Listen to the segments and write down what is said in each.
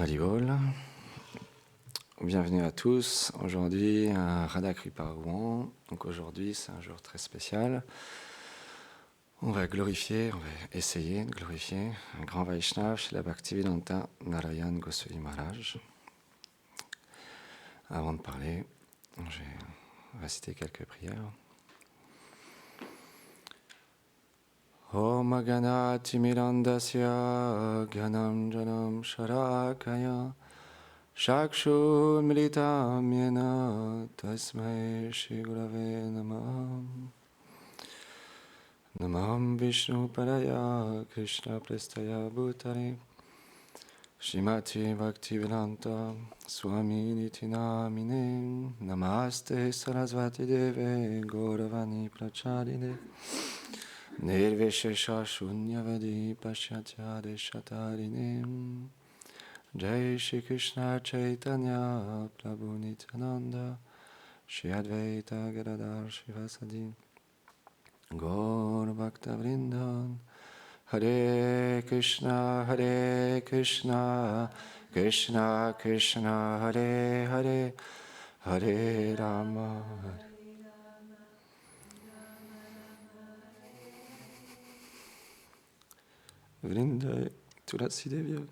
Haribol. Bienvenue à tous. Aujourd'hui, un Radha Kripa Rouen. Donc aujourd'hui, c'est un jour très spécial. On va essayer de glorifier un grand Vaishnav, Srila Bhaktivedanta Narayan Goswami Maharaj. Avant de parler, je vais réciter quelques prières. Om Ganati Mirandasya Ganam Janam Sharakaya Shakshur Militam Yena Tasmai Shri Gurave Namah. Namam Vishnu Padaya Krishna Prestaya Bhutale Shrimati Bhaktivedanta Swami Niti Namine Namaste Sarasvati Deve Gauravani Pracharine Nirvishesha Shunyavadi Pashyatya Deshatarine Jai Shri Krishna Chaitanya Prabhu Nityananda Shri Advaita Gadadhar Shivasadi Gaur Bhakta Vrindan Hare Krishna Krishna Krishna Hare Hare Hare Rama Vrindai Tulasi Devya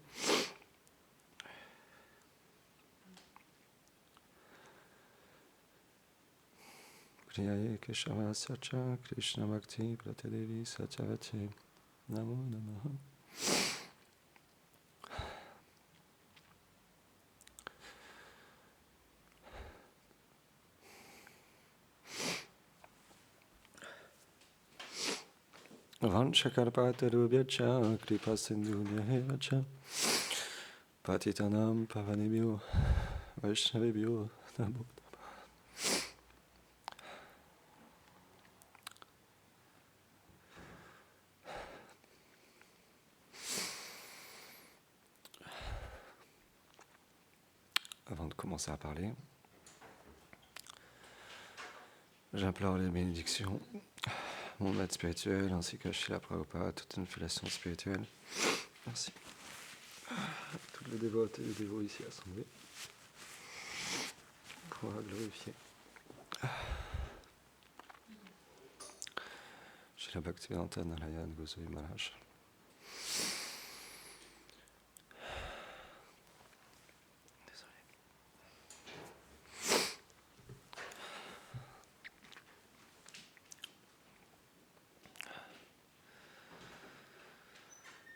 Priyaye Keshava Sacha Krishna Bhakti Pratadevi Satyavati Namo Namaha. Vanchakarpatarubhyacha Kripa Sindhu Nyahevacha Patitanam Pavanebhyo Vaishnavebhyo Namo. Avant de commencer à parler, j'implore les bénédictions, mon maître spirituel ainsi que Srila Prabhupada, toute une filiation spirituelle. Merci. Toutes les dévotes et les dévots ici assemblés, qu'on va glorifier. Srila Bhaktivedanta Narayan Goswami Maharaj.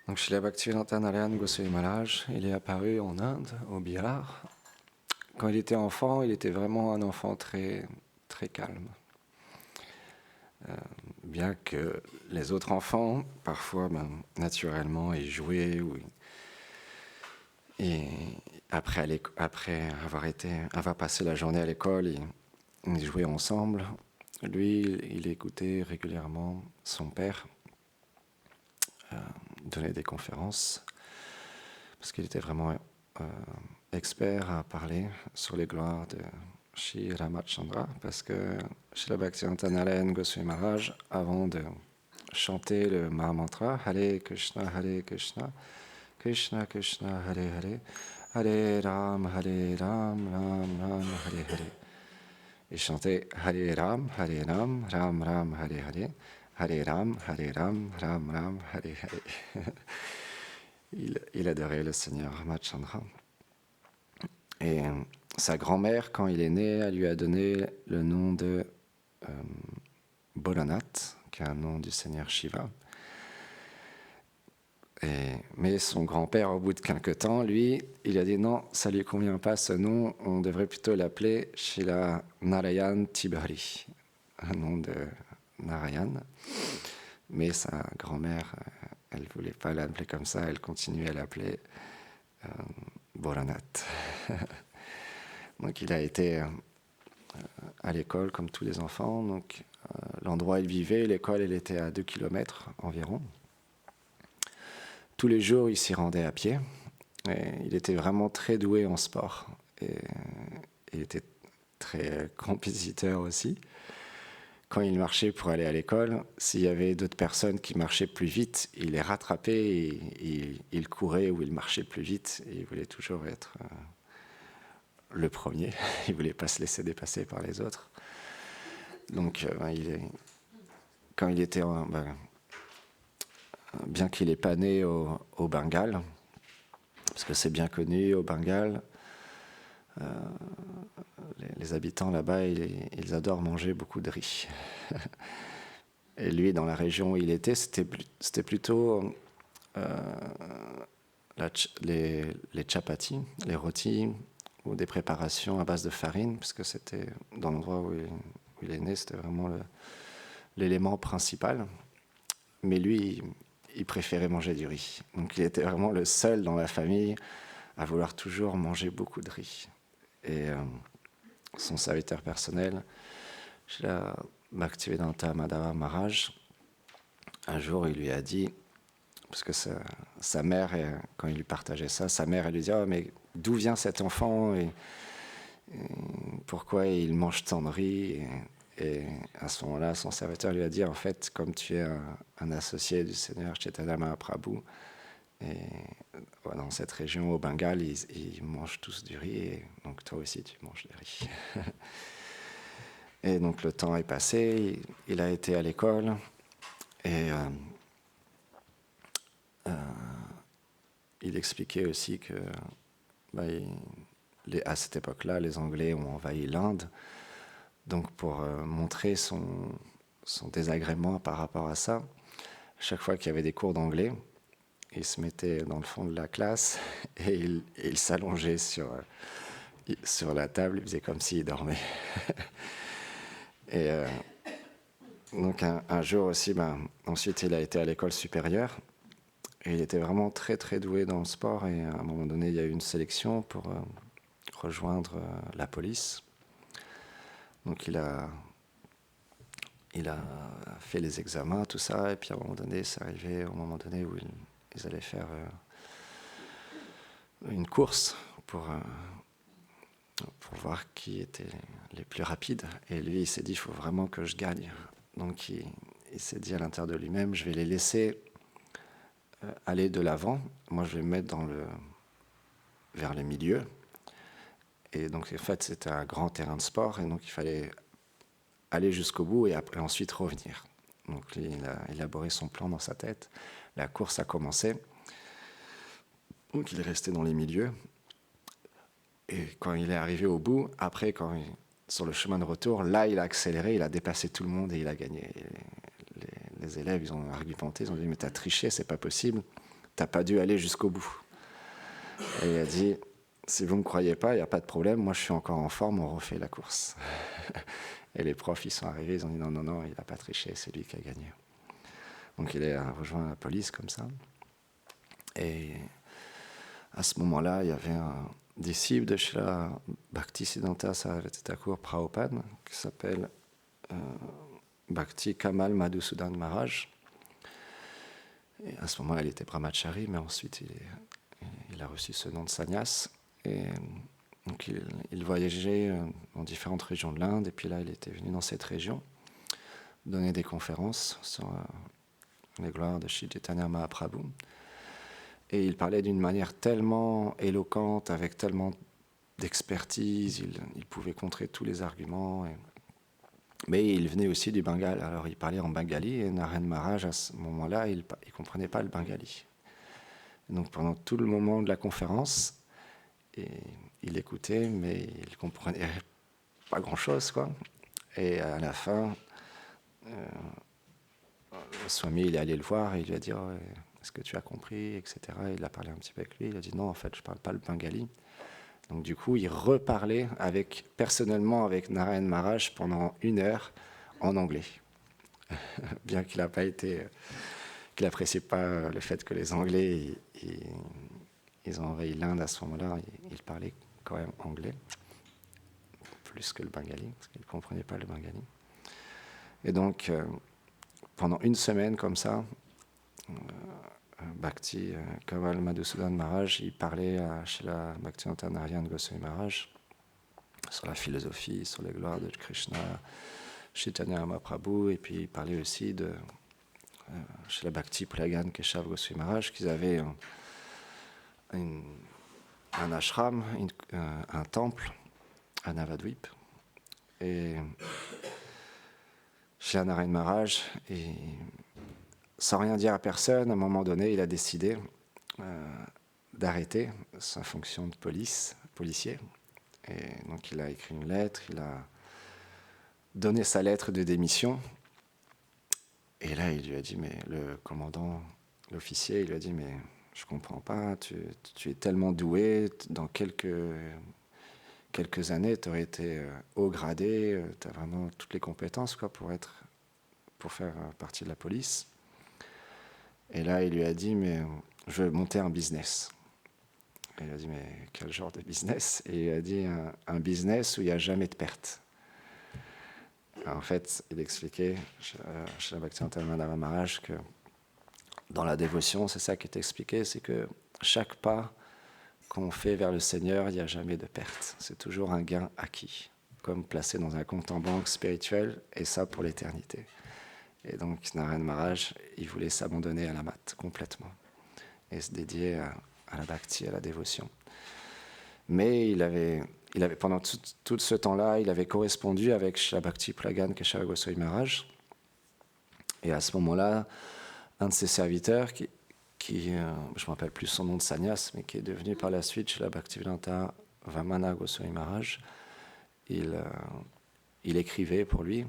Donc, Srila Bhaktivedanta Narayan Goswami Maharaj, il est apparu en Inde, au Bihar. Quand il était enfant, il était vraiment un enfant très, très calme. Bien que les autres enfants, parfois, naturellement, ils jouaient, et après avoir passé la journée à l'école, ils jouaient ensemble. Lui, il écoutait régulièrement son père donner des conférences, parce qu'il était vraiment expert à parler sur les gloires de Shri Ramachandra, parce que Srila Bhaktivedanta Narayan Goswami Maharaj, avant de chanter le Mahamantra, Hare Krishna, Krishna Krishna, Hare Hare, Hare Ram, Hare Ram, Ram Ram, Hare Hare. Il chantait Hare Ram, Ram Ram, Hare Hare, Hare Ram, Ram Ram, Hare Hare. Il adorait le Seigneur Ramachandra. Et sa grand-mère, quand il est né, elle lui a donné le nom de Bolanath, qui est un nom du Seigneur Shiva. Mais son grand-père, au bout de quelque temps, lui, il a dit non, ça ne lui convient pas ce nom, on devrait plutôt l'appeler Srila Narayan Tibari, un nom de Narayan. Mais sa grand-mère, elle ne voulait pas l'appeler comme ça, elle continuait à l'appeler Bolanath. Donc il a été à l'école comme tous les enfants. Donc l'endroit où il vivait, l'école, elle était à 2 km environ. Tous les jours, il s'y rendait à pied. Et il était vraiment très doué en sport. Et il était très compétiteur aussi. quand il marchait pour aller à l'école, s'il y avait d'autres personnes qui marchaient plus vite, il les rattrapait et il courait ou il marchait plus vite. Et il voulait toujours être le premier. Il ne voulait pas se laisser dépasser par les autres. Donc, quand il était, bien qu'il n'ait pas né au Bengale, parce que c'est bien connu au Bengale, les habitants là-bas, ils adorent manger beaucoup de riz. Et lui, dans la région où il était, c'était plutôt les chapatis, les rôtis, ou des préparations à base de farine, parce que c'était dans l'endroit où il est né, c'était vraiment l'élément principal. Mais lui, il préférait manger du riz. Donc il était vraiment le seul dans la famille à vouloir toujours manger beaucoup de riz. Et son serviteur personnel, Srila Bhaktivedanta Madhava Maharaj, un jour il lui a dit, parce que sa mère, quand il lui partageait ça, sa mère elle lui dit « Oh, mais d'où vient cet enfant et pourquoi il mange tant de riz ?» Et à ce moment-là, son serviteur lui a dit « En fait, comme tu es un associé du Seigneur Chaitanya Mahaprabhu, et dans cette région au Bengale, ils mangent tous du riz, et donc toi aussi tu manges du riz. » Et donc le temps est passé, il a été à l'école, et il expliquait aussi que à cette époque-là, les Anglais ont envahi l'Inde. Donc pour montrer son désagrément par rapport à ça, chaque fois qu'il y avait des cours d'anglais, il se mettait dans le fond de la classe et il s'allongeait sur la table, il faisait comme s'il dormait. Et donc un jour aussi, ensuite il a été à l'école supérieure et il était vraiment très très doué dans le sport, et à un moment donné il y a eu une sélection pour rejoindre la police. Donc il a fait les examens, tout ça, et puis à un moment donné, c'est arrivé au moment donné où ils allaient faire une course pour voir qui était les plus rapides. Et lui, il s'est dit, il faut vraiment que je gagne. Donc il s'est dit à l'intérieur de lui-même, je vais les laisser aller de l'avant. Moi, je vais me mettre vers le milieu. Et donc, en fait, c'était un grand terrain de sport, et donc il fallait aller jusqu'au bout et ensuite revenir. Donc il a élaboré son plan dans sa tête. La course a commencé. Donc il est resté dans les milieux. Et quand il est arrivé au bout, après, sur le chemin de retour, là, il a accéléré, il a dépassé tout le monde et il a gagné. Les élèves, ils ont argumenté, ils ont dit « Mais t'as triché, c'est pas possible. T'as pas dû aller jusqu'au bout. » Et il a dit « Si vous me croyez pas, il n'y a pas de problème. Moi, je suis encore en forme, on refait la course. » Et les profs, ils sont arrivés, ils ont dit « Non, il n'a pas triché, c'est lui qui a gagné. » Donc il a rejoint la police comme ça. Et à ce moment-là, il y avait un disciple de Srila Bhaktisiddhanta Sarasvati Thakur Prabhupada qui s'appelle Bhakti Kamal Madhusudan Maharaj. Et à ce moment-là, il était brahmachari, mais ensuite il a reçu ce nom de sannyas. Et donc il voyageait dans différentes régions de l'Inde, et puis là, il était venu dans cette région donner des conférences sur les gloires de Shri Chaitanya Mahaprabhu. Et il parlait d'une manière tellement éloquente, avec tellement d'expertise, il pouvait contrer tous les arguments. Mais il venait aussi du Bengale, alors il parlait en bengali, et Naren Maharaj, à ce moment-là, il ne comprenait pas le bengali. Et donc pendant tout le moment de la conférence, il écoutait, mais il ne comprenait pas grand-chose, quoi. Et à la fin, le Swami, il est allé le voir et il lui a dit oh, est-ce que tu as compris, etc. Il a parlé un petit peu avec lui. Il a dit non, en fait, je ne parle pas le bengali. Donc du coup, il reparlait personnellement avec Narayan Maharaj pendant 1 heure en anglais. Bien qu'il n'apprécie pas le fait que les Anglais ils ont envahi l'Inde à ce moment-là. Il parlait quand même anglais, plus que le bengali, parce qu'il ne comprenait pas le bengali. Et donc, pendant 1 semaine comme ça, Bhakti Kamal Madhusudan Maharaj, il parlait à Srila Bhaktivedanta Narayan Goswami Maharaj sur la philosophie, sur les gloires de Krishna, Chaitanya Mahaprabhu, et puis il parlait aussi de Srila Bhakti Pragan Keshav Goswami Maharaj, qu'ils avaient un ashram, un temple à Navadvip. Et Srila Narayan Maharaj, sans rien dire à personne, à un moment donné, il a décidé d'arrêter sa fonction de policier. Et donc il a écrit une lettre, il a donné sa lettre de démission. Et là, il lui a dit, mais le commandant, l'officier, il lui a dit, mais je comprends pas, tu es tellement doué, dans quelques années, tu aurais été haut gradé, tu as vraiment toutes les compétences quoi, pour faire partie de la police. Et là, il lui a dit, mais je veux monter un business. Et il a dit, mais quel genre de business? Et il a dit, un business où il n'y a jamais de perte. En fait, il expliquait chez la Bhaktivedanta Maharaj que dans la dévotion, c'est ça qui est expliqué, c'est que chaque pas qu'on fait vers le Seigneur, il n'y a jamais de perte. C'est toujours un gain acquis, comme placé dans un compte en banque spirituel, et ça pour l'éternité. Et donc Narayan Maharaj, il voulait s'abandonner à la mat complètement et se dédier à la bhakti, à la dévotion. Mais il avait pendant tout ce temps-là, il avait correspondu avec Srila Bhakti Pragan Keshav Goswami Maharaj. Et à ce moment-là, un de ses serviteurs, qui je ne me rappelle plus son nom de sannyas, mais qui est devenu par la suite Srila Bhaktivedanta Vamana Goswami Maharaj, il écrivait pour lui,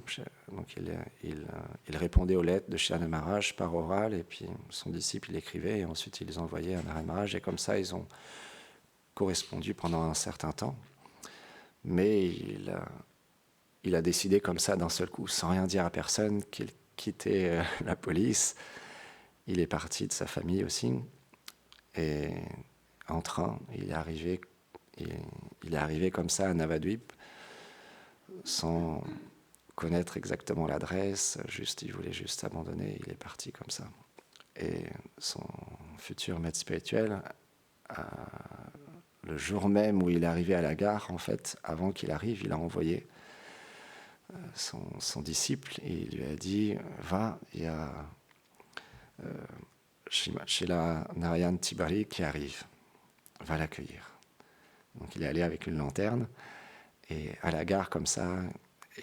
donc il répondait aux lettres de Srila Maharaj par oral, et puis son disciple il écrivait, et ensuite il les envoyait à Narayan Maharaj, et comme ça ils ont correspondu pendant un certain temps. Mais il a décidé comme ça d'un seul coup, sans rien dire à personne, qu'il quittait la police. Il est parti de sa famille aussi, et en train, il est arrivé comme ça à Navadvip, sans connaître exactement l'adresse, il voulait juste abandonner, il est parti comme ça. Et son futur maître spirituel, le jour même où il est arrivé à la gare, en fait, avant qu'il arrive, il a envoyé son disciple et il lui a dit, va, il y a Srila Narayan Tibari qui arrive, va l'accueillir. Donc il est allé avec une lanterne, et à la gare comme ça,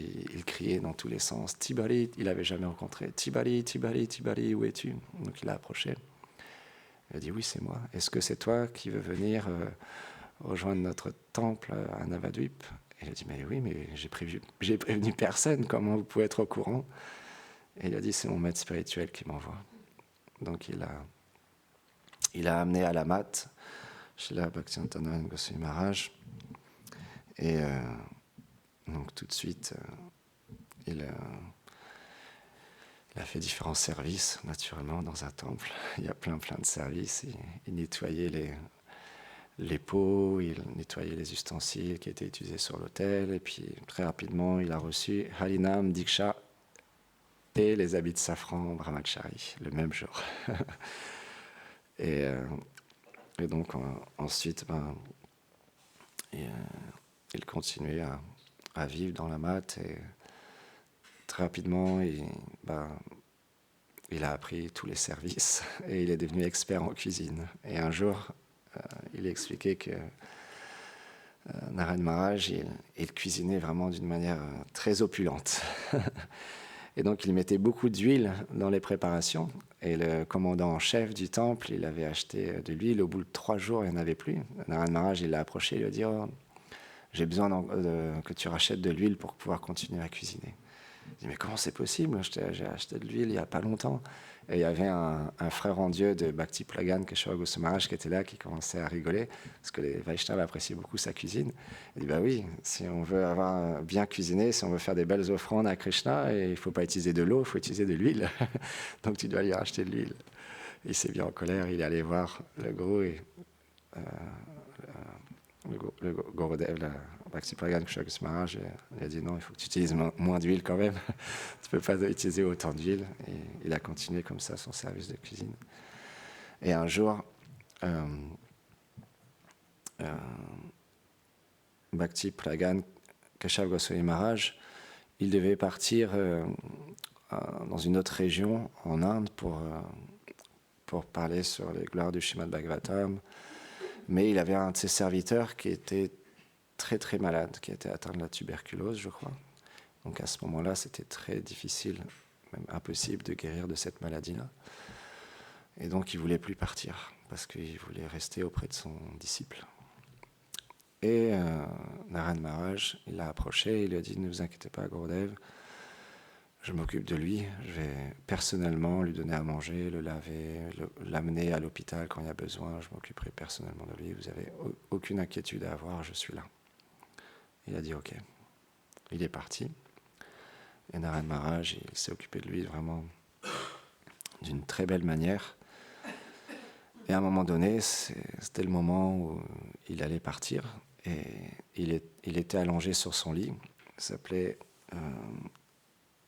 il criait dans tous les sens, Tibari, il n'avait jamais rencontré, Tibari, Tibari, Tibari, où es-tu? Donc il a approché. Il a dit, oui, c'est moi. Est-ce que c'est toi qui veux venir rejoindre notre temple à Navadvip? Et il a dit, mais oui, mais j'ai prévenu personne, comment vous pouvez être au courant? Et il a dit, c'est mon maître spirituel qui m'envoie. Donc il a amené à la mat Srila Bhaktivedanta Goswami Maharaj, et donc tout de suite il a fait différents services naturellement dans un temple. Il y a plein de services. Il nettoyait les pots, il nettoyait les ustensiles qui étaient utilisés sur l'autel, et puis très rapidement il a reçu Harinam Diksha et les habits de safran Brahmachari le même jour. Et donc ensuite, il continuait à vivre dans la mat, et très rapidement, il a appris tous les services et il est devenu expert en cuisine. Et un jour, il expliquait que Narayan Maharaj, il cuisinait vraiment d'une manière très opulente. Et donc il mettait beaucoup d'huile dans les préparations, et le commandant en chef du temple, il avait acheté de l'huile. Au bout de 3 jours, il n'y en avait plus. Narayan Maharaj, il l'a approché, il lui a dit, oh, j'ai besoin que tu rachètes de l'huile pour pouvoir continuer à cuisiner. Il dit, mais comment c'est possible? J'ai acheté de l'huile il n'y a pas longtemps. Et il y avait un frère en Dieu de Bhakti Pragan Keshav Goswami Maharaj qui était là, qui commençait à rigoler, parce que les Vaishnavas appréciaient beaucoup sa cuisine. Il dit, bah oui, si on veut avoir bien cuisiné, si on veut faire des belles offrandes à Krishna, il ne faut pas utiliser de l'eau, il faut utiliser de l'huile. Donc tu dois lui racheter de l'huile. Il s'est bien en colère, il est allé voir le gros, et le Gorodev, Bhakti Pragan Keshav Goswami Maharaj, il a dit non, il faut que tu utilises moins d'huile quand même. Tu ne peux pas utiliser autant d'huile. Et il a continué comme ça son service de cuisine. Et un jour, Bhakti Pragan Keshav Goswami Maharaj, il devait partir dans une autre région en Inde pour parler sur les gloires du Srimad Bhagavatam. Mais il avait un de ses serviteurs qui était très très malade, qui était atteint de la tuberculose, je crois. Donc à ce moment-là, c'était très difficile, même impossible de guérir de cette maladie-là. Et donc il ne voulait plus partir, parce qu'il voulait rester auprès de son disciple. Et Narayana Maharaj, il l'a approché, il lui a dit « Ne vous inquiétez pas, Gurudev, je m'occupe de lui, je vais personnellement lui donner à manger, le laver, l'amener à l'hôpital quand il y a besoin, je m'occuperai personnellement de lui, vous n'avez aucune inquiétude à avoir, je suis là. » Il a dit « Ok ». Il est parti. Et Narayana Maharaj, il s'est occupé de lui vraiment d'une très belle manière. Et à un moment donné, c'était le moment où il allait partir. Et il était allongé sur son lit. Il s'appelait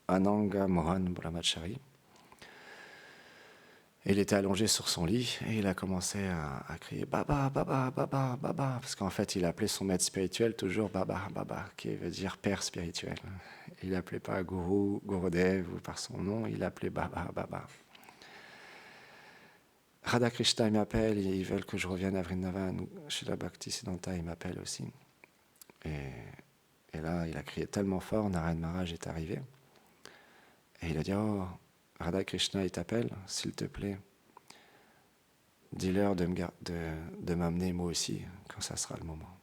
Ananga Mohan Brahmachari. Et il était allongé sur son lit et il a commencé à crier « Baba, Baba, Baba, Baba ». Parce qu'en fait, il appelait son maître spirituel toujours « Baba, Baba », qui veut dire « père spirituel ». Il n'appelait pas Guru, Gurudev ou par son nom, il appelait Baba, Baba. Radha Krishna, il m'appelle, ils veulent que je revienne à Vrindavan. Srila Bhaktisiddhanta, il m'appelle aussi. Et là, il a crié tellement fort, Narayana Maharaj est arrivé. Et il a dit « Oh, Radha Krishna, il t'appelle, s'il te plaît. Dis-leur de m'amener moi aussi, quand ça sera le moment. »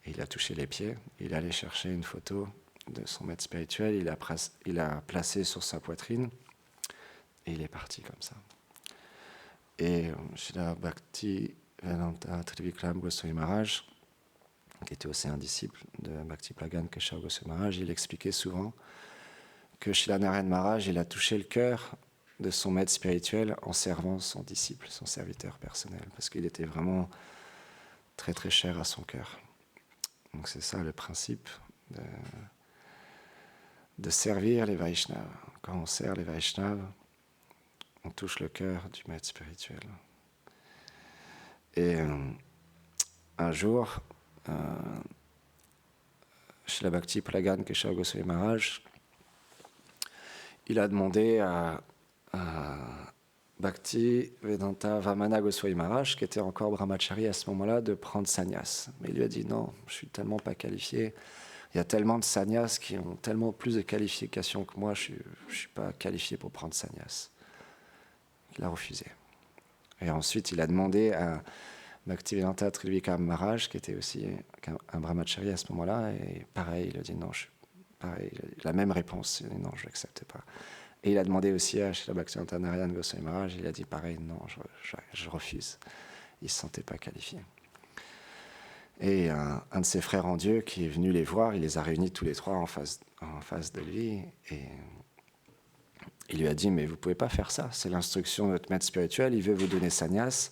Et il a touché les pieds, il allait chercher une photo de son maître spirituel, il a placé sur sa poitrine, et il est parti comme ça. Et Srila Bhaktivedanta Trivikram Goswami Maharaj, qui était aussi un disciple de Bhakti Plagan Keshava Goswami Maharaj, il expliquait souvent que Srila Narayana Maharaj, il a touché le cœur de son maître spirituel en servant son disciple, son serviteur personnel, parce qu'il était vraiment très très cher à son cœur. Donc c'est ça le principe de servir les Vaishnavas. Quand on sert les Vaishnavas, on touche le cœur du maître spirituel. Et un jour, Srila Bhakti Plagan Keshava Goswami Maharaj, il a demandé à Bhakti Vedanta Vamana Goswami Maharaj, qui était encore brahmachari à ce moment-là, de prendre sannyas. Mais il lui a dit non, je suis tellement pas qualifié. Il y a tellement de sannyas qui ont tellement plus de qualifications que moi, je ne suis pas qualifié pour prendre sannyas. Il a refusé. Et ensuite, il a demandé à Bhaktivedanta Trivikram Maharaj, qui était aussi un brahmachari à ce moment-là, et pareil, il a dit non, pareil, la même réponse, il a dit non, je ne l'accepte pas. Et il a demandé aussi à Srila Bhaktivedanta Narayana Goswami Maharaj, il a dit pareil, non, je refuse. Il ne se sentait pas qualifié. Et un de ses frères en Dieu qui est venu les voir, il les a réunis tous les trois en face de lui, et il lui a dit, mais vous ne pouvez pas faire ça, c'est l'instruction de notre maître spirituel, il veut vous donner sannyas,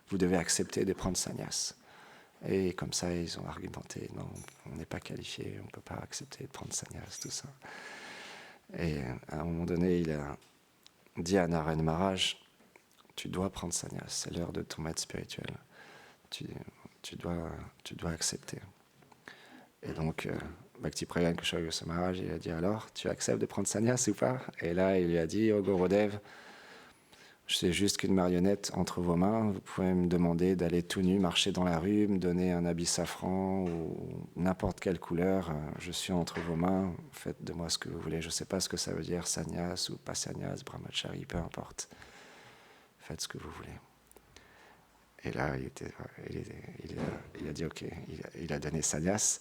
vous devez accepter de prendre sannyas. Et comme ça, ils ont argumenté, non, on n'est pas qualifié, on ne peut pas accepter de prendre sannyas, tout ça. Et à un moment donné, il a dit à Narayana Maharaj, tu dois prendre sannyas, c'est l'heure de ton maître spirituel, tu dois accepter. Et donc, Bhakti Prayan Keshava Goswami Maharaj, il a dit alors, tu acceptes de prendre sannyas ou pas? Et là, il lui a dit, oh Gurudev, je suis juste qu'une marionnette entre vos mains, vous pouvez me demander d'aller tout nu, marcher dans la rue, me donner un habit safran ou n'importe quelle couleur, je suis entre vos mains, faites de moi ce que vous voulez. Je ne sais pas ce que ça veut dire, sannyas ou pas sannyas, brahmachari, peu importe. Faites ce que vous voulez. Et là, il a dit ok, il a donné sannyas.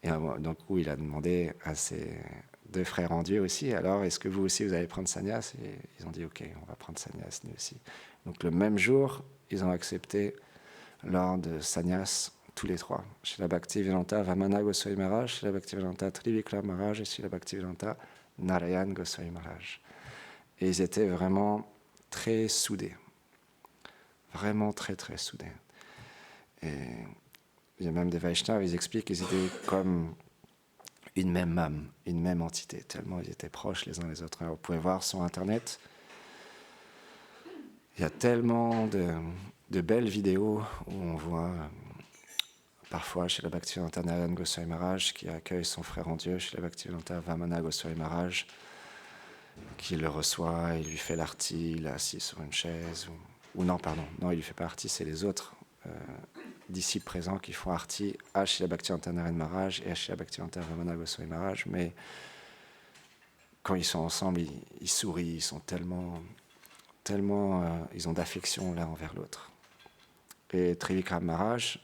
Et donc, il a demandé à ses deux frères en Dieu aussi, alors est-ce que vous aussi vous allez prendre sannyas? Et ils ont dit ok, on va prendre sannyas nous aussi. Donc le même jour, ils ont accepté l'ordre de sannyas tous les trois. Srila Bhaktivedanta Vamana Goswami Maharaj, Srila Bhaktivedanta Trivikram Maharaj et Srila Bhaktivedanta Narayana Goswami Maharaj. Et ils étaient vraiment très soudés. Vraiment très très soudés. Et il y a même des Vaishnavas, ils expliquent qu'ils étaient comme une même âme, une même entité, tellement ils étaient proches les uns les autres. Alors, vous pouvez voir sur Internet, il y a tellement de belles vidéos où on voit parfois chez la Bhaktivedanta Narayana Goswami Maharaj, qui accueille son frère en Dieu chez la Bhaktivedanta Vamana Goswami Maharaj, qui le reçoit, il lui fait l'arti, il est assis sur une chaise, ou non, pardon, non, il lui fait pas arti, c'est les autres disciples présents qui font arti à Srila Bhaktivedanta Narayana Maharaj et à Srila Bhaktivedanta Vamana Goswami Maharaj, mais quand ils sont ensemble, ils sourient, ils sont tellement ils ont d'affection l'un envers l'autre. Et Trivikram Maharaj,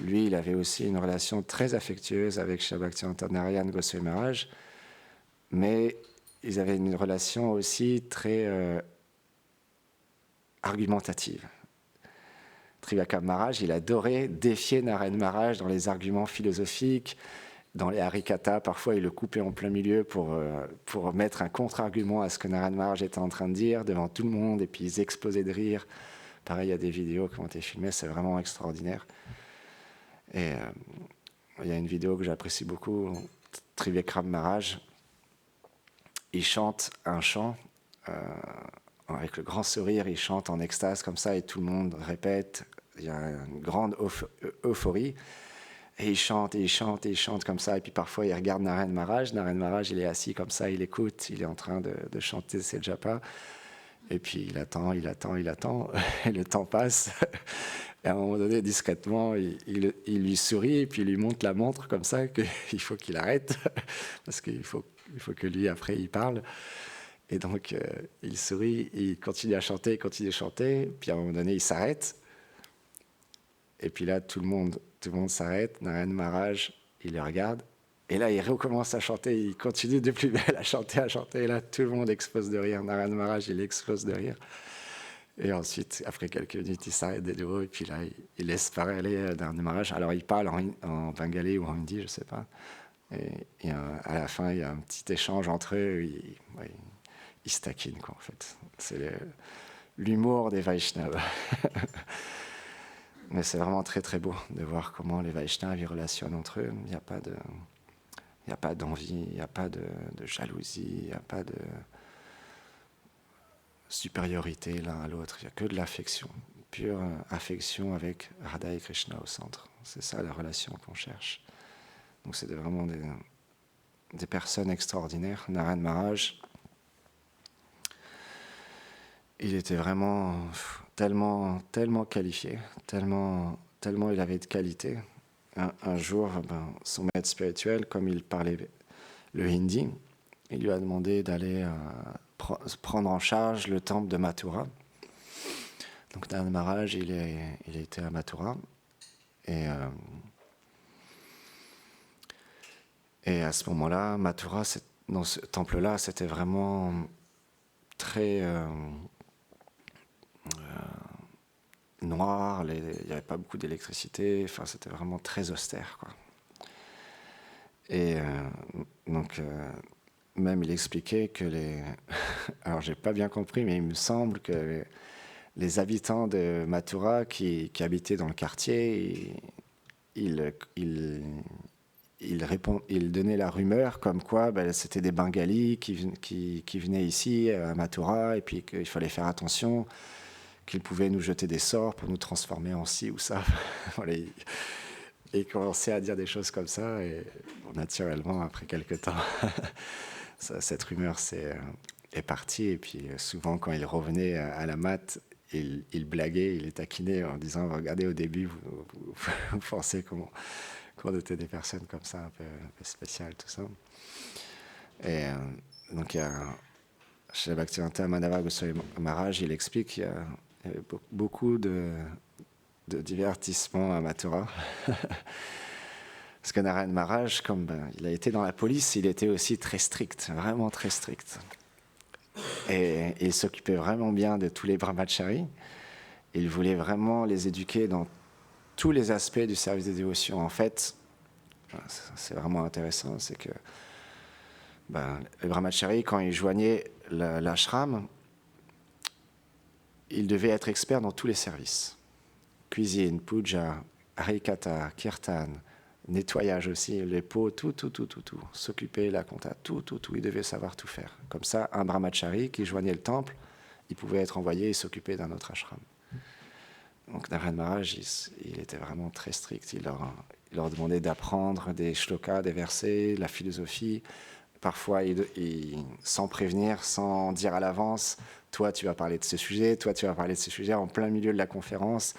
lui, il avait aussi une relation très affectueuse avec Srila Bhaktivedanta Narayana Goswami Maharaj, mais ils avaient une relation aussi très argumentative. Trivikram Maharaj, il adorait défier Narayana Maharaj dans les arguments philosophiques, dans les harikata. Parfois, il le coupait en plein milieu pour mettre un contre-argument à ce que Narayana Maharaj était en train de dire devant tout le monde, et puis ils explosaient de rire. Pareil, il y a des vidéos qui ont été filmées, c'est vraiment extraordinaire. Et il y a une vidéo que j'apprécie beaucoup, Trivikram Maharaj, il chante un chant, avec le grand sourire, il chante en extase comme ça, et tout le monde répète, il y a une grande euphorie, et il chante, et il chante, et il chante comme ça, et puis parfois il regarde Narayana Maharaj, il est assis comme ça, il écoute, il est en train de chanter ses japas, et puis il attend, et le temps passe, et à un moment donné, discrètement, il lui sourit, et puis il lui montre la montre comme ça, qu'il faut qu'il arrête, parce qu'il faut que lui, après, il parle. Et donc, il sourit, il continue à chanter, puis à un moment donné, il s'arrête. Et puis là, tout le monde s'arrête, Narayana Maharaj, il le regarde, et là, il recommence à chanter, il continue de plus belle à chanter, et là, tout le monde explose de rire, Narayana Maharaj, il explose de rire. Et ensuite, après quelques minutes, il s'arrête de nouveau, et puis là, il laisse parler Narayana Maharaj. Alors, il parle en bengali ou en hindi, je ne sais pas. Et à la fin, il y a un petit échange entre eux, ils se taquinent, quoi, en fait. C'est l'humour des Vaishnavas. Mais c'est vraiment très, très beau de voir comment les Vaishnavas ils relationnent entre eux. Il n'y a pas d'envie, il n'y a pas de jalousie, il n'y a pas de supériorité l'un à l'autre. Il n'y a que de l'affection, pure affection avec Radha et Krishna au centre. C'est ça la relation qu'on cherche. Donc c'est vraiment des personnes extraordinaires. Narayana Maharaj, il était vraiment tellement qualifié, tellement il avait de qualité. Un jour, son maître spirituel, comme il parlait le hindi, il lui a demandé d'aller prendre en charge le temple de Mathura. Donc Narayana Maharaj, il était à Mathura. Et à ce moment-là, Mathura, dans ce temple-là, c'était vraiment très noir, il n'y avait pas beaucoup d'électricité, enfin, c'était vraiment très austère, quoi. Et donc, même il expliquait que alors j'ai pas bien compris, mais il me semble que les habitants de Mathura qui habitaient dans le quartier, ils donnaient la rumeur comme quoi c'était des Bengalis qui venaient ici à Mathura, et puis qu'il fallait faire attention, qu'ils pouvaient nous jeter des sorts pour nous transformer en ci ou ça. Voilà, il commençait à dire des choses comme ça, et naturellement, après quelques temps, cette rumeur est partie, et puis souvent, quand il revenait à la mat, il blaguait, il les taquinait en disant « Regardez, au début, vous pensez qu'on était des personnes comme ça, un peu spéciales, tout ça. » Et donc, chez Bhaktivedanta Madhava Goswami Maharaj, il explique qu'il y avait beaucoup de divertissement à Mathura. Parce que Narayana Maharaj, comme il a été dans la police, il était aussi très strict, vraiment très strict. Et il s'occupait vraiment bien de tous les brahmacharis. Il voulait vraiment les éduquer dans tous les aspects du service de dévotion. En fait, c'est vraiment intéressant, c'est que les brahmacharis, quand ils joignaient l'ashram, ils devaient être experts dans tous les services. Cuisine, puja, harikata, kirtan, nettoyage aussi, les pots, tout. S'occuper, la compta, tout. Ils devaient savoir tout faire. Comme ça, un brahmachari qui joignait le temple, il pouvait être envoyé et s'occuper d'un autre ashram. Donc Narayana Maharaj, il était vraiment très strict. Il leur demandait d'apprendre des shlokas, des versets, la philosophie. Parfois, sans prévenir, sans dire à l'avance, toi tu vas parler de ce sujet, toi tu vas parler de ce sujet, en plein milieu de la conférence,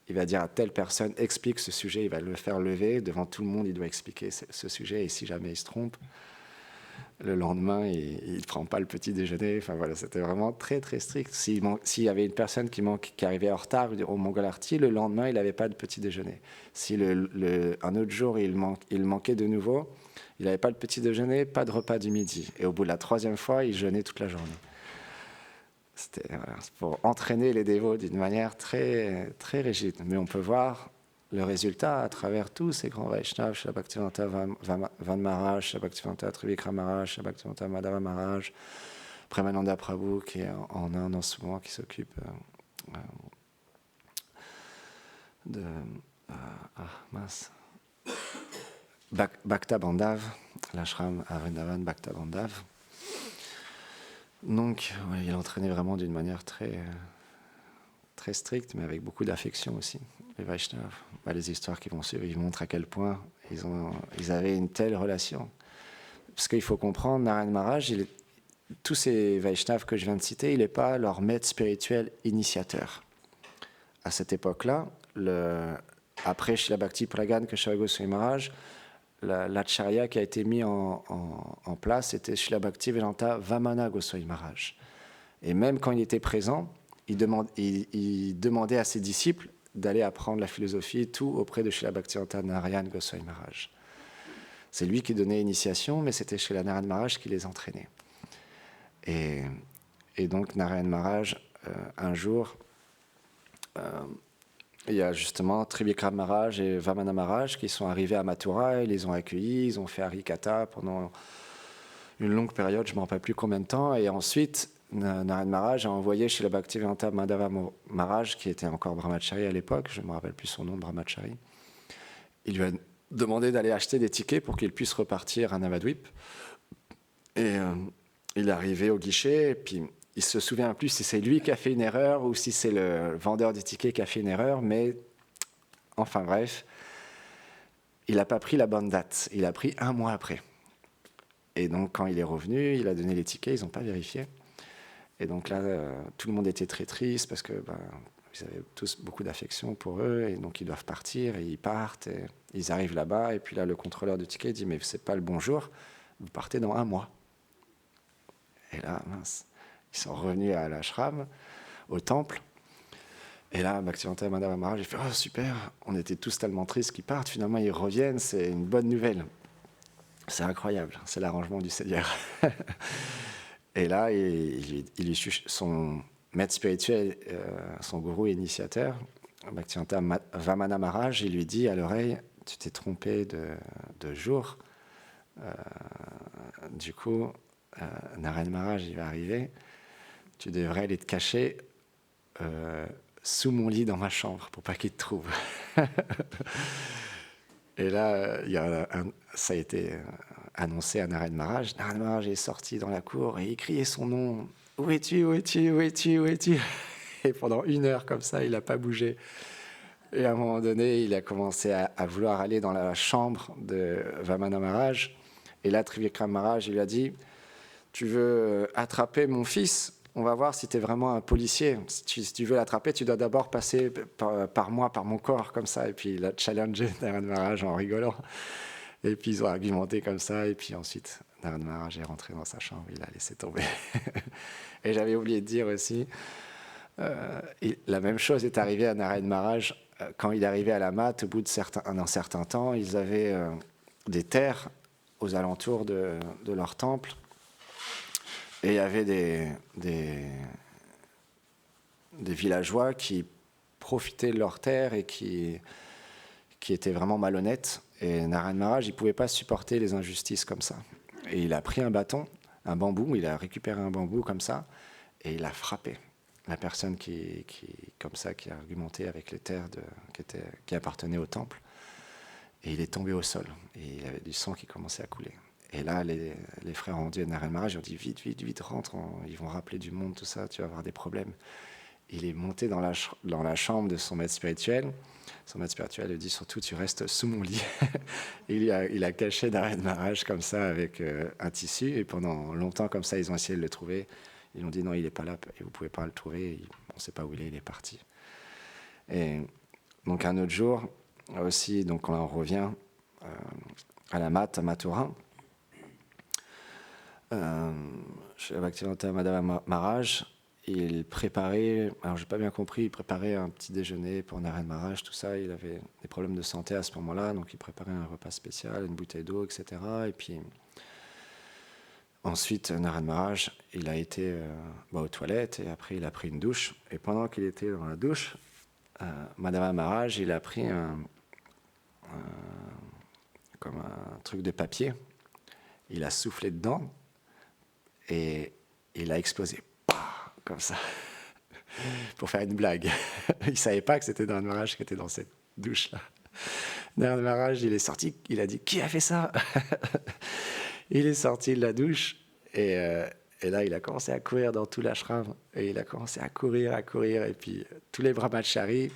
il va dire à telle personne, explique ce sujet, il va le faire lever, devant tout le monde, il doit expliquer ce sujet, et si jamais il se trompe, le lendemain, il ne prend pas le petit déjeuner. Enfin voilà, c'était vraiment très très strict. S'il y avait une personne qui arrivait en retard au Mongol Arti, le lendemain, il n'avait pas de petit déjeuner. Si un autre jour, il manquait de nouveau, il n'avait pas le petit déjeuner, pas de repas du midi. Et au bout de la 3e fois, il jeûnait toute la journée. C'était pour entraîner les dévots d'une manière très, très rigide. Mais on peut voir le résultat à travers tous ces grands Vaishnavas, Srila Bhaktivedanta Van Maharaj, Srila Bhaktivedanta Trivikram Maharaj, Srila Bhaktivedanta Madhava Maharaj, Premananda Prabhu qui est en Inde en ce moment, qui s'occupe de... Bhakta Bandhav, l'ashram à Vrindavan, Bhakta Bandhav. Donc, ouais, il entraînait vraiment d'une manière très, très stricte, mais avec beaucoup d'affection aussi. Les Vaishnavas, les histoires qui vont suivre, ils montrent à quel point ils avaient une telle relation. Parce qu'il faut comprendre, Narayana Maharaj, tous ces Vaishnavas que je viens de citer, il n'est pas leur maître spirituel initiateur. À cette époque-là, après Srila Bhakti Pragan Keshava Goswami Maharaj, l'acharya qui a été mis en place était Srila Bhaktivedanta Vamana Goswami Maharaj. Et même quand il était présent, il demandait à ses disciples d'aller apprendre la philosophie, tout auprès de Srila Bhaktivedanta Narayana Goswami Maharaj. C'est lui qui donnait l'initiation, mais c'était Srila Narayana Maharaj qui les entraînait. Et donc Narayana Maharaj, un jour, il y a justement Trivikram Maharaj et Vamana Maharaj qui sont arrivés à Mathura, ils les ont accueillis, ils ont fait Harikatha pendant une longue période, je ne me rappelle plus combien de temps, et ensuite Narayana Maharaj a envoyé chez le Bhaktivedanta Madhava Maharaj, qui était encore Brahmachari à l'époque, je ne me rappelle plus son nom, Brahmachari. Il lui a demandé d'aller acheter des tickets pour qu'il puisse repartir à Navadvip. Et il est arrivé au guichet, et puis il ne se souvient plus si c'est lui qui a fait une erreur ou si c'est le vendeur des tickets qui a fait une erreur, mais enfin bref, il n'a pas pris la bonne date, il a pris 1 mois après. Et donc quand il est revenu, il a donné les tickets, ils n'ont pas vérifié. Et donc là, tout le monde était très triste parce que ils avaient tous beaucoup d'affection pour eux, et donc ils doivent partir, et ils partent, et ils arrivent là-bas, et puis là, le contrôleur du ticket dit « mais c'est pas le bon jour, vous partez dans 1 mois ». Et là, mince, ils sont revenus à l'ashram, au temple, et là, Bhaktivedanta Madhava Maharaj, il fait « oh super, on était tous tellement tristes qu'ils partent, finalement ils reviennent, c'est une bonne nouvelle ». C'est incroyable, c'est l'arrangement du Seigneur. Et là, son maître spirituel, son gourou initiateur, Bhaktivedanta Vamana Maharaj, il lui dit à l'oreille « tu t'es trompé de jour, du coup, Narayana Maharaj, il va arriver, tu devrais aller te cacher sous mon lit dans ma chambre pour pas qu'il te trouve. » Et là, ça a été annoncé à Narayana Maharaj. Narayana Maharaj est sorti dans la cour et il criait son nom. « Où es-tu, où es-tu, où es-tu, où es-tu » Et pendant 1 heure comme ça, il n'a pas bougé. Et à un moment donné, il a commencé à vouloir aller dans la chambre de Vamana Maharaj. Et là, Trivikram Maharaj, il lui a dit « Tu veux attraper mon fils ? On va voir si tu es vraiment un policier. Si tu veux l'attraper, tu dois d'abord passer par moi, par mon corps, comme ça. » Et puis il a challengé Narayana Maharaj en rigolant. Et puis ils ont argumenté comme ça. Et puis ensuite, Narayana Maharaj est rentré dans sa chambre. Il a laissé tomber. Et j'avais oublié de dire aussi, la même chose est arrivée à Narayana Maharaj. Quand il est arrivé à la Mat, au bout d'un certain temps, ils avaient des terres aux alentours de leur temple. Et il y avait des villageois qui profitaient de leurs terres et qui étaient vraiment malhonnêtes. Et Narayana Maharaj, il ne pouvait pas supporter les injustices comme ça. Et il a pris un bâton, un bambou, il a récupéré un bambou comme ça, et il a frappé la personne qui a argumenté avec les terres qui appartenaient au temple. Et il est tombé au sol. Et il avait du sang qui commençait à couler. Et là, les frères ont dit à Narayana Maharaj, ils ont dit vite, vite, vite, rentre, ils vont rappeler du monde, tout ça, tu vas avoir des problèmes. il est monté dans la chambre de son maître spirituel. Son maître spirituel lui dit surtout tu restes sous mon lit. Et il a caché Narayana Maharaj comme ça avec un tissu. Et pendant longtemps comme ça, ils ont essayé de le trouver. Ils ont dit non, il n'est pas là et vous ne pouvez pas le trouver. On ne sait pas où il est parti. Et donc un autre jour aussi, donc quand on revient à la mat à Mathura, chez Bhaktivedanta Madhava Maharaj, il préparait, alors j'ai pas bien compris, il préparait un petit déjeuner pour Narayana Maharaj, tout ça. Il avait des problèmes de santé à ce moment-là, donc il préparait un repas spécial, une bouteille d'eau, etc. Et puis ensuite, Narayana Maharaj, il a été aux toilettes et après il a pris une douche. Et pendant qu'il était dans la douche, Madhava Maharaj, il a pris comme un truc de papier, il a soufflé dedans et il a explosé. Comme ça, pour faire une blague. Il ne savait pas que c'était Narayana Maharaj qui était dans cette douche-là. Narayana Maharaj, il est sorti, il a dit « Qui a fait ça ?» Il est sorti de la douche et là, il a commencé à courir dans tout l'ashram. Et il a commencé à courir. Et puis, tous les brahmacharis,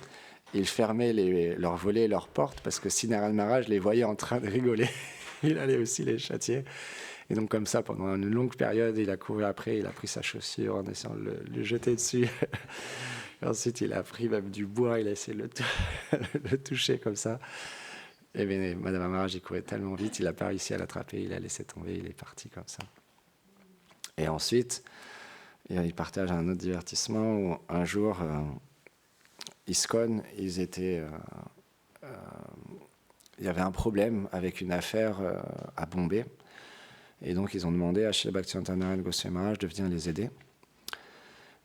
ils fermaient leurs volets et leurs portes parce que si Narayana Maharaj les voyait en train de rigoler, il allait aussi les châtier. Et donc comme ça, pendant une longue période, il a couru après, il a pris sa chaussure en essayant de le jeter dessus. Et ensuite, il a pris même du bois, il a essayé de le toucher comme ça. Et bien, Madhava Maharaj, il courait tellement vite, il n'a pas réussi à l'attraper, il a laissé tomber, il est parti comme ça. Et ensuite, il partage un autre divertissement où un jour, ISKCON, ils étaient... il y avait un problème avec une affaire à Bombay. Et donc, ils ont demandé à Srila Bhaktivedanta Narayana Goswami Maharaj de venir les aider.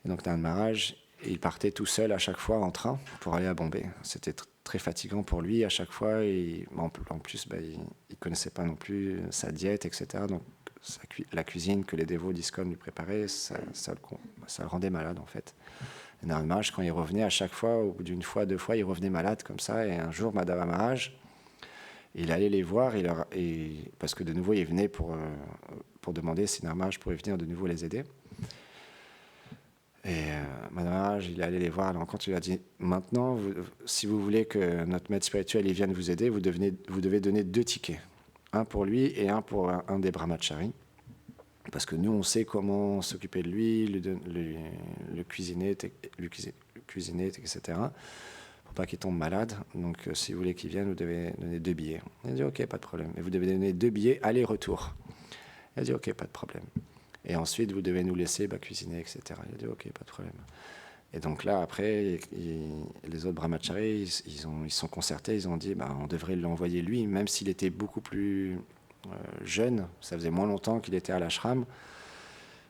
Et donc, Narayana Maharaj, il partait tout seul à chaque fois en train pour aller à Bombay. C'était très fatigant pour lui à chaque fois. Et en plus, il ne connaissait pas non plus sa diète, etc. Donc, la cuisine que les dévots d'ISKCON lui préparaient, ça le rendait malade, en fait. Et Narayana Maharaj, quand il revenait à chaque fois, au bout d'une fois, 2 fois, il revenait malade comme ça. Et un jour, Madhava Maharaj, il allait les voir, parce que de nouveau, il venait pour demander si Narayana Maharaj pouvait venir de nouveau les aider. Et Madhava Maharaj, il allait les voir à l'encontre, il a dit « Maintenant, si vous voulez que notre maître spirituel il vienne vous aider, vous devez donner 2 tickets. Un pour lui et un pour un des brahmacharis. Parce que nous, on sait comment s'occuper de lui, le cuisiner, etc. Pour pas qu'il tombe malade. Donc, si vous voulez qu'il vienne, vous devez donner 2 billets. » Il a dit « Ok, pas de problème. Et vous devez donner 2 billets aller-retour. » Il a dit « Ok, pas de problème. Et ensuite, vous devez nous laisser cuisiner, etc. » Il a dit « Ok, pas de problème. » Et donc là, après, les autres brahmacharis, ils se sont concertés, ils ont dit on devrait l'envoyer lui, même s'il était beaucoup plus jeune, ça faisait moins longtemps qu'il était à l'ashram.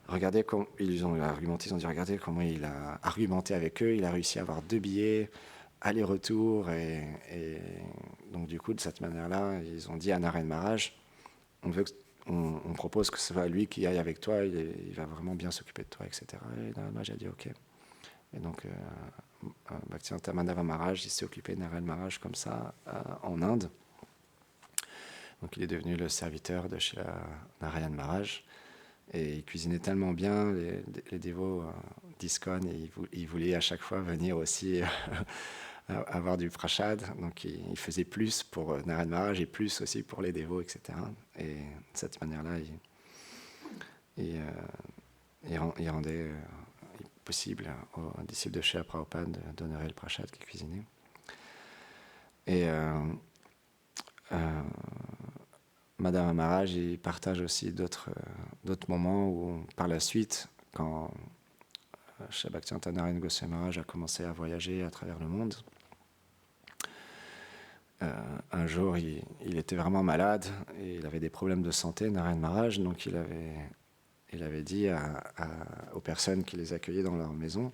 Regardez comment ils ont dit regardez comment il a argumenté avec eux, il a réussi à avoir 2 billets, aller-retour, et donc du coup, de cette manière-là, ils ont dit à Narayana Maharaj, on propose que ce soit lui qui aille avec toi, il va vraiment bien s'occuper de toi, etc. Et Narayana Maharaj a dit ok. Et donc, Bhaktivedanta Madhava Maharaj, il s'est occupé de Narayana Maharaj comme ça en Inde. Donc, il est devenu le serviteur de chez Narayana Maharaj. Et il cuisinait tellement bien, les dévots d'ISKCON, et il voulait à chaque fois venir aussi avoir du prashad. Donc, il faisait plus pour Narayana Maharaj et plus aussi pour les dévots, etc. Et de cette manière-là, il rendait possible aux disciples de Srila Prabhupada d'honorer le prashad qu'il cuisinait. Et Madhava Maharaj, il partage aussi d'autres moments où, par la suite, quand Srila Bhaktivedanta Narayana Goswami Maharaj a commencé à voyager à travers le monde, un jour, il était vraiment malade et il avait des problèmes de santé, Narayana Maharaj, donc il avait dit aux personnes qui les accueillaient dans leur maison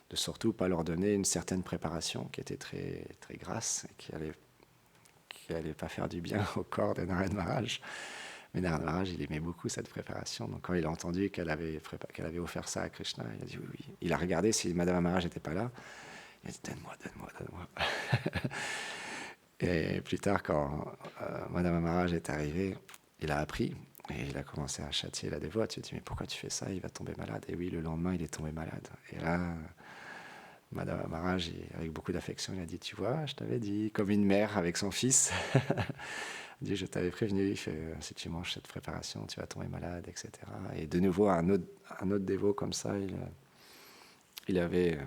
de surtout pas leur donner une certaine préparation qui était très, très grasse et qui allait pas faire du bien au corps de Narayana Maharaj. Mais Narayana Maharaj, il aimait beaucoup cette préparation. Donc quand il a entendu qu'elle avait offert ça à Krishna, il a dit oui, oui. Il a regardé si Madhava Maharaj n'était pas là. Il a dit donne-moi. Et plus tard, quand Madhava Maharaj est arrivé, il a appris. Et il a commencé à châtier la dévote. Il a dit, mais pourquoi tu fais ça? Il va tomber malade. Et oui, le lendemain, il est tombé malade. Et là, Madame Maharaj, avec beaucoup d'affection, il a dit, tu vois, je t'avais dit, comme une mère avec son fils. Il dit, je t'avais prévenu, il fait, si tu manges cette préparation, tu vas tomber malade, etc. Et de nouveau, un autre dévot comme ça, il avait,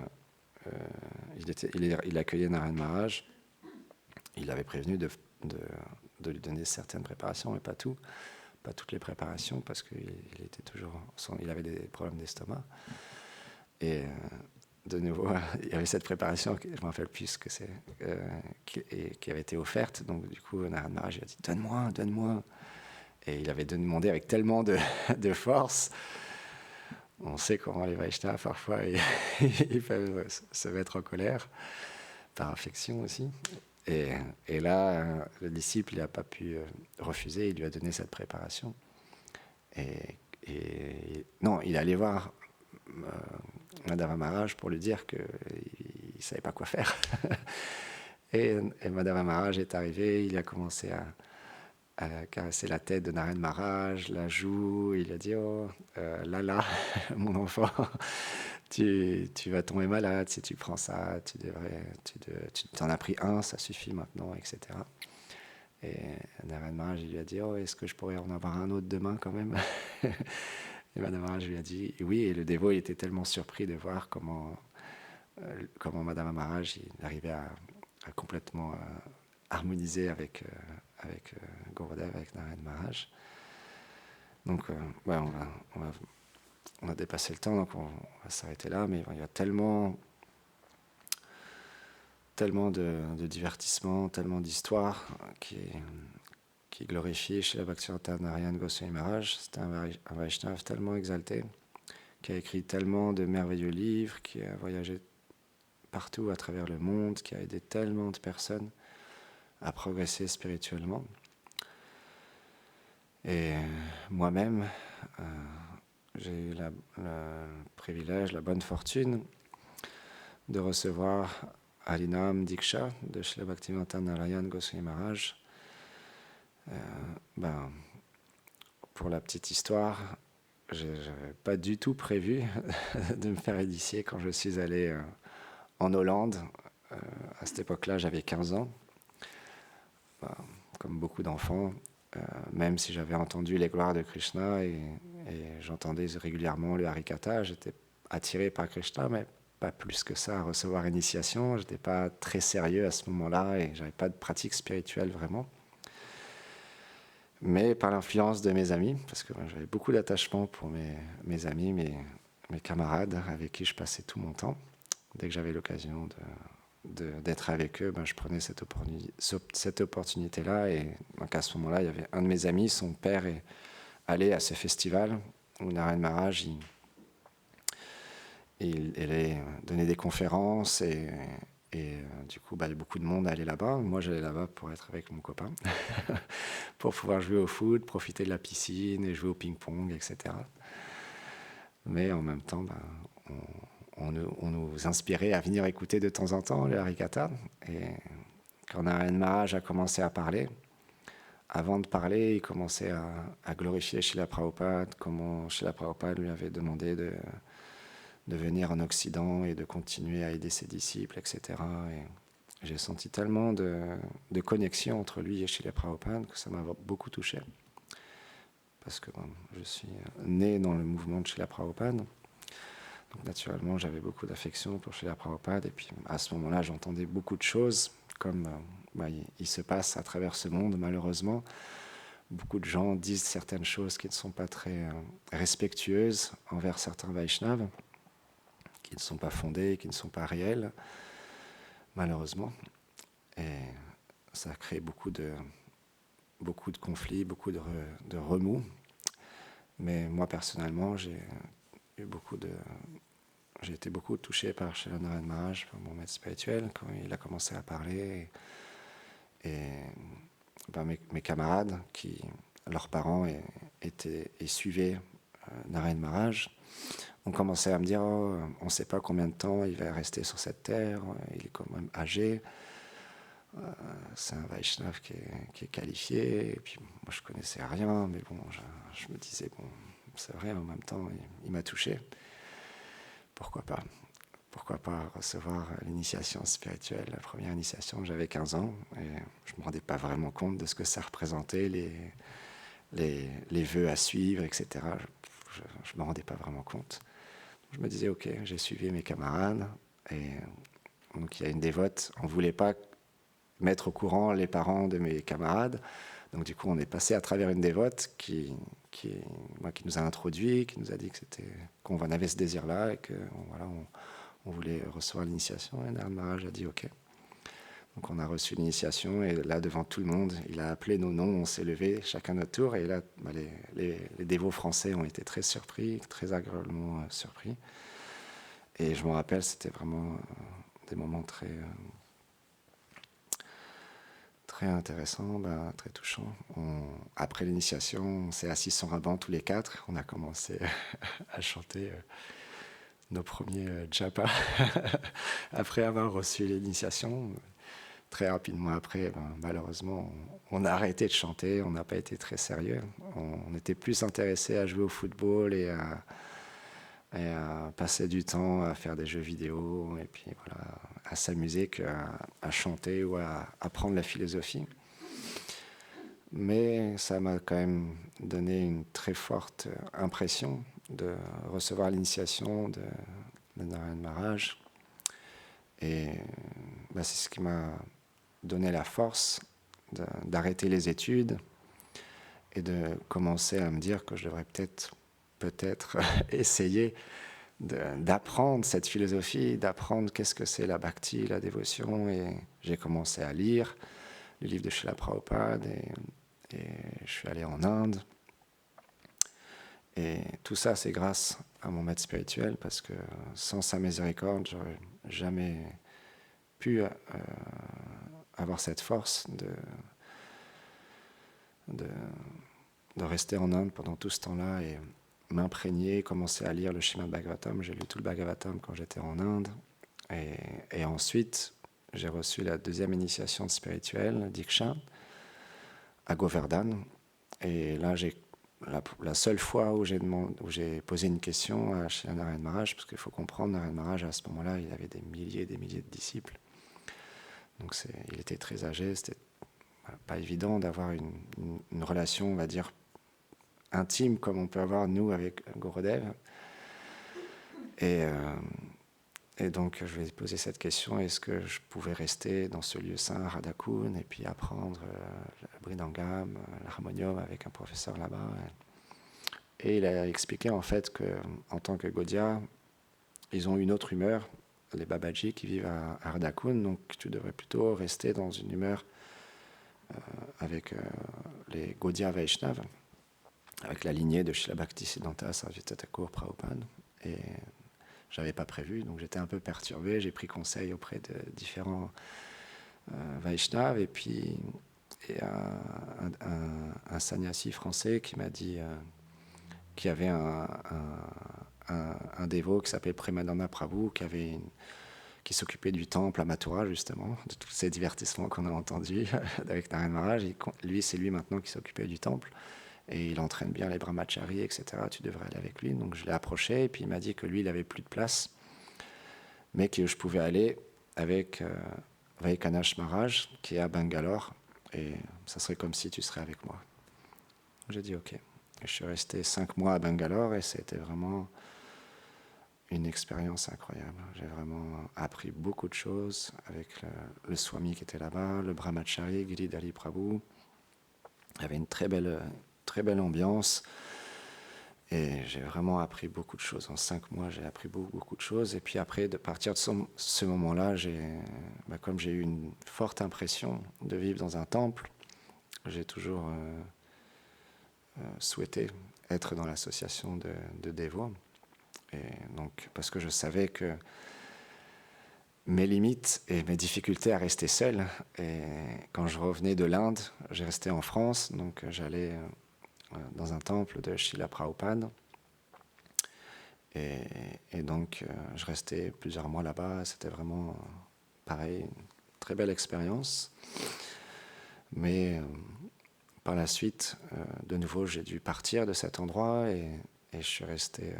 il accueillait Narayan Maharaj. Il avait prévenu de lui donner certaines préparations, mais pas tout, pas toutes les préparations, parce qu'il était toujours, il avait des problèmes d'estomac. Et de nouveau, il y avait cette préparation, je ne me rappelle plus ce que c'est, qui avait été offerte. Donc du coup, Narayan Maharaj lui a dit, donne-moi, donne-moi. Et il avait demandé avec tellement de force. On sait comment les Vaishnavas, parfois, ils peuvent se mettre en colère, par affection aussi. Et là, le disciple n'a pas pu refuser, il lui a donné cette préparation. Non, il allait voir Madame Maharaj pour lui dire qu'il ne savait pas quoi faire. et Madame Maharaj est arrivée, il a commencé à caresser la tête de Narayan Maharaj, la joue, il a dit, oh, Lala, mon enfant, tu vas tomber malade si tu prends ça, tu t'en as pris un, ça suffit maintenant, etc. Et Narayan Maharaj lui a dit, oh, est-ce que je pourrais en avoir un autre demain quand même? Et Madame Maharaj lui a dit, oui, et le dévot était tellement surpris de voir comment Madame Maharaj il arrivait à complètement harmoniser avec Gurudev, avec Narayan Maharaj. Donc, ouais, on a dépassé le temps, donc on va s'arrêter là, mais il y a tellement de divertissements, tellement d'histoires qui glorifient chez la Bhaktivedanta Narayan Goswami Maharaj. C'était un Vaishnava tellement exalté, qui a écrit tellement de merveilleux livres, qui a voyagé partout à travers le monde, qui a aidé tellement de personnes à progresser spirituellement. Et moi-même, j'ai eu le privilège, la bonne fortune de recevoir Harinam Diksha de Srila Bhaktivedanta Narayan Goswami Maharaj. Pour la petite histoire, je n'avais pas du tout prévu de me faire initier quand je suis allé en Hollande. À cette époque-là, j'avais 15 ans. Comme beaucoup d'enfants, même si j'avais entendu les gloires de Krishna et j'entendais régulièrement le Harikatha, j'étais attiré par Krishna, mais pas plus que ça à recevoir initiation. Je n'étais pas très sérieux à ce moment-là et je n'avais pas de pratique spirituelle vraiment. Mais par l'influence de mes amis, parce que j'avais beaucoup d'attachement pour mes amis, mes camarades avec qui je passais tout mon temps. Dès que j'avais l'occasion d'être avec eux, je prenais cette opportunité-là. Et donc à ce moment-là, il y avait un de mes amis, son père est allé à ce festival où Narayan Maharaj il allait donner des conférences et du coup, beaucoup de monde allait là-bas. Moi, j'allais là-bas pour être avec mon copain, pour pouvoir jouer au foot, profiter de la piscine et jouer au ping-pong, etc. Mais en même temps, on nous inspirait à venir écouter de temps en temps le Harikatha. Et quand Narayan Maharaj a commencé à parler, avant de parler, il commençait à glorifier Srila Prabhupada, comment Srila Prabhupada lui avait demandé de venir en Occident et de continuer à aider ses disciples, etc. Et j'ai senti tellement de connexion entre lui et Srila Prabhupada que ça m'a beaucoup touché. Parce que je suis né dans le mouvement de Srila Prabhupada. Donc naturellement, j'avais beaucoup d'affection pour Srila Prabhupada. Et puis à ce moment-là, j'entendais beaucoup de choses, comme il se passe à travers ce monde, malheureusement. Beaucoup de gens disent certaines choses qui ne sont pas très respectueuses envers certains Vaishnavas, qui ne sont pas fondées, qui ne sont pas réelles, malheureusement. Et ça a créé beaucoup de conflits, beaucoup de remous. Mais moi, personnellement, j'ai été beaucoup touché par Srila Narayan Maharaj, par mon maître spirituel, quand il a commencé à parler. Et mes camarades, leurs parents suivaient Narayan Maharaj, ont commencé à me dire oh, on ne sait pas combien de temps il va rester sur cette terre, il est quand même âgé, c'est un Vaishnav qui est qualifié. Et puis moi je connaissais rien, mais bon, je me disais bon, c'est vrai, en même temps il m'a touché, pourquoi pas. pourquoi pas recevoir l'initiation spirituelle, la première initiation. J'avais 15 ans et je ne me rendais pas vraiment compte de ce que ça représentait, les vœux à suivre, etc. Je ne me rendais pas vraiment compte. Je me disais, ok, j'ai suivi mes camarades et donc il y a une dévote. On ne voulait pas mettre au courant les parents de mes camarades. Donc du coup, on est passé à travers une dévote qui nous a introduits, qui nous a dit qu'on avait ce désir-là et qu'on voulait recevoir l'initiation. Et Narad Maharaj a dit OK. Donc on a reçu l'initiation et là, devant tout le monde, il a appelé nos noms, on s'est levés, chacun notre tour. Et là, les dévots français ont été très surpris, très agréablement surpris. Et je me rappelle, c'était vraiment des moments très intéressant, très touchant. Après l'initiation, on s'est assis sur un banc tous les quatre. On a commencé à chanter nos premiers japa après avoir reçu l'initiation. Très rapidement après, malheureusement, on a arrêté de chanter. On n'a pas été très sérieux. On était plus intéressés à jouer au football et à passer du temps à faire des jeux vidéo et puis voilà, à s'amuser qu'à chanter ou à apprendre la philosophie. Mais ça m'a quand même donné une très forte impression de recevoir l'initiation de Narad Maharaj. Et c'est ce qui m'a donné la force d'arrêter les études et de commencer à me dire que je devrais peut-être essayer d'apprendre cette philosophie, d'apprendre qu'est-ce que c'est la bhakti, la dévotion. Et j'ai commencé à lire le livre de Srila Prabhupada et je suis allé en Inde. Et tout ça, c'est grâce à mon maître spirituel, parce que sans sa miséricorde, j'aurais jamais pu avoir cette force de rester en Inde pendant tout ce temps-là et m'imprégner, commencer à lire le Srimad Bhagavatam. J'ai lu tout le Bhagavatam quand j'étais en Inde. Et ensuite, j'ai reçu la deuxième initiation spirituelle, Diksha, à Govardhan. Et là, la seule fois où j'ai posé une question à Srila Narad Maharaj, parce qu'il faut comprendre, Narad Maharaj, à ce moment-là, il avait des milliers et des milliers de disciples. Donc il était très âgé, c'était pas évident d'avoir une relation, on va dire, intime comme on peut avoir nous avec Gurudev. Et donc je lui ai posé cette question, est-ce que je pouvais rester dans ce lieu saint, Radhakund, et puis apprendre le Bridangam, l'harmonium avec un professeur là-bas. Et il a expliqué en fait qu'en tant que Gaudiya, ils ont une autre humeur, les Babaji qui vivent à Radhakund, donc tu devrais plutôt rester dans une humeur avec les Gaudiya Vaishnav, avec la lignée de Srila Bhaktisiddhanta Sarvajita Thakur Prabhupada. Et je n'avais pas prévu, donc j'étais un peu perturbé. J'ai pris conseil auprès de différents Vaishnav, et puis un sannyasi français qui m'a dit qu'il y avait un dévot qui s'appelait Premadana Prabhu, qui s'occupait du temple à Mathura, justement, de tous ces divertissements qu'on a entendus avec Narad Maharaj. C'est lui maintenant qui s'occupait du temple. Et il entraîne bien les brahmacharis, etc. Tu devrais aller avec lui. Donc je l'ai approché, et puis il m'a dit que lui, il n'avait plus de place, mais que je pouvais aller avec Vaikanash Maharaj, qui est à Bangalore, et ça serait comme si tu serais avec moi. J'ai dit OK. Et je suis resté 5 mois à Bangalore, et c'était vraiment une expérience incroyable. J'ai vraiment appris beaucoup de choses avec le Swami qui était là-bas, le brahmachari, Giridhari Prabhu. Il y avait une très belle ambiance. Et j'ai vraiment appris beaucoup de choses. En 5 mois, j'ai appris beaucoup de choses. Et puis après, de partir de ce moment-là, comme j'ai eu une forte impression de vivre dans un temple, j'ai toujours souhaité être dans l'association de dévots. Et donc, parce que je savais que mes limites et mes difficultés à rester seul. Et quand je revenais de l'Inde, j'ai resté en France, donc j'allais dans un temple de Srila Prabhupada. Et donc, je restais plusieurs mois là-bas. C'était vraiment, pareil, une très belle expérience. Mais par la suite, de nouveau, j'ai dû partir de cet endroit et je suis resté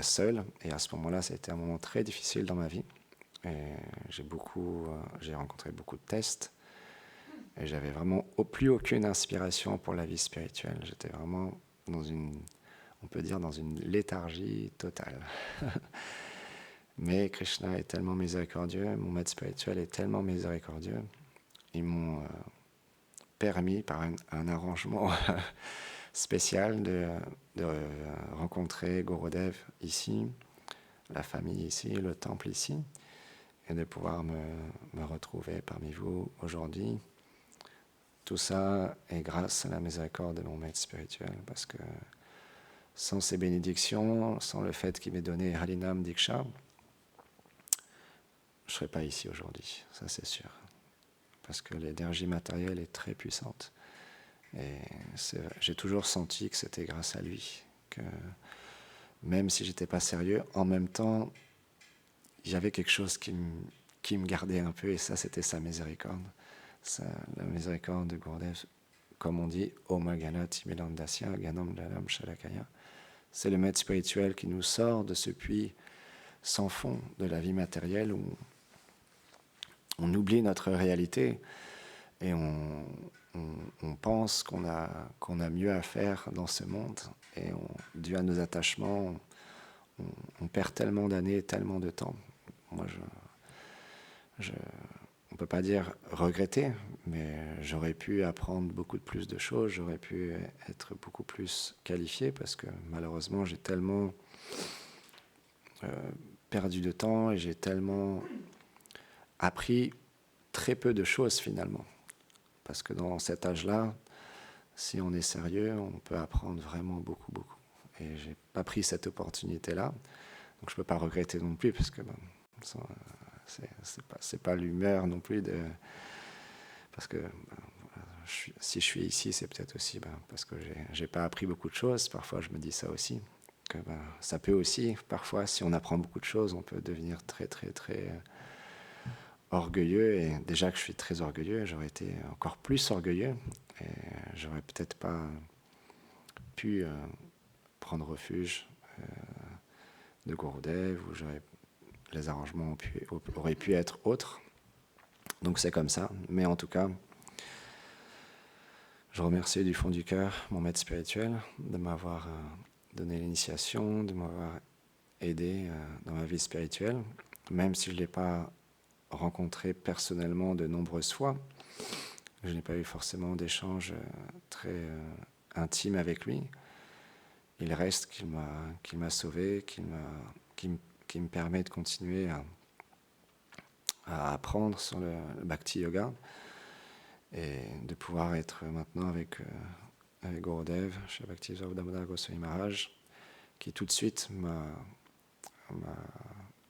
seul. Et à ce moment-là, ça a été un moment très difficile dans ma vie. Et j'ai rencontré beaucoup de tests. Et j'avais vraiment plus aucune inspiration pour la vie spirituelle. J'étais vraiment on peut dire, dans une léthargie totale. Mais Krishna est tellement miséricordieux, mon maître spirituel est tellement miséricordieux. Ils m'ont permis, par un arrangement spécial, de rencontrer Gurudev ici, la famille ici, le temple ici, et de pouvoir me retrouver parmi vous aujourd'hui. Tout ça est grâce à la miséricorde de mon maître spirituel, parce que sans ses bénédictions, sans le fait qu'il m'ait donné Harinam Diksha, je ne serais pas ici aujourd'hui, ça c'est sûr. Parce que l'énergie matérielle est très puissante. Et j'ai toujours senti que c'était grâce à lui, que même si j'étais pas sérieux, en même temps, il y avait quelque chose qui me gardait un peu, et ça, c'était sa miséricorde. La miséricorde de Gurudev, comme on dit, Om Gana Timilandasya Ganam Lalam Shalakaya. C'est le maître spirituel qui nous sort de ce puits sans fond de la vie matérielle où on oublie notre réalité et on pense qu'on a mieux à faire dans ce monde. Et dû à nos attachements, on perd tellement d'années, tellement de temps. Moi, on ne peut pas dire regretter, mais j'aurais pu apprendre beaucoup plus de choses, j'aurais pu être beaucoup plus qualifié, parce que malheureusement, j'ai tellement perdu de temps et j'ai tellement appris très peu de choses finalement. Parce que dans cet âge-là, si on est sérieux, on peut apprendre vraiment beaucoup, beaucoup. Et j'ai pas pris cette opportunité-là, donc je peux pas regretter non plus, parce que c'est pas l'humeur non plus de... Parce que si je suis ici, c'est peut-être aussi parce que j'ai pas appris beaucoup de choses. Parfois, je me dis ça aussi. Que ça peut aussi, parfois, si on apprend beaucoup de choses, on peut devenir très, très, très orgueilleux. Et déjà que je suis très orgueilleux, j'aurais été encore plus orgueilleux. Et j'aurais peut-être pas pu prendre refuge de Gurudev, où les arrangements auraient pu être autres. Donc c'est comme ça. Mais en tout cas, je remercie du fond du cœur mon maître spirituel de m'avoir donné l'initiation, de m'avoir aidé dans ma vie spirituelle, même si je ne l'ai pas rencontré personnellement de nombreuses fois. Je n'ai pas eu forcément d'échanges très intimes avec lui. Il reste qu'il m'a sauvé, qui me permet de continuer à apprendre sur le Bhakti Yoga et de pouvoir être maintenant avec Gurudev, chez Bhakti Damodar Goswami Maharaj, qui tout de suite m'a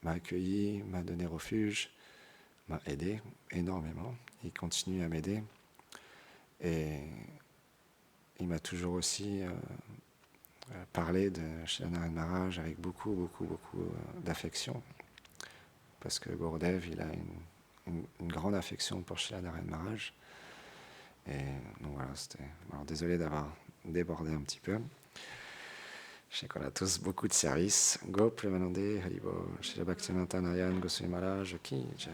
accueilli, m'a donné refuge, m'a aidé énormément. Il continue à m'aider. Et il m'a toujours aussi parlé de Shri Narayana Maharaj avec beaucoup, beaucoup, beaucoup d'affection. Parce que Gurudev, il a une grande affection pour Shri Narayana Maharaj. Et donc voilà, alors désolé d'avoir débordé un petit peu. Je sais qu'on a tous beaucoup de services. Go Premanande Haribo, Shri Bhaktivinoda Narayan Goswami Maharaj Ki Jai.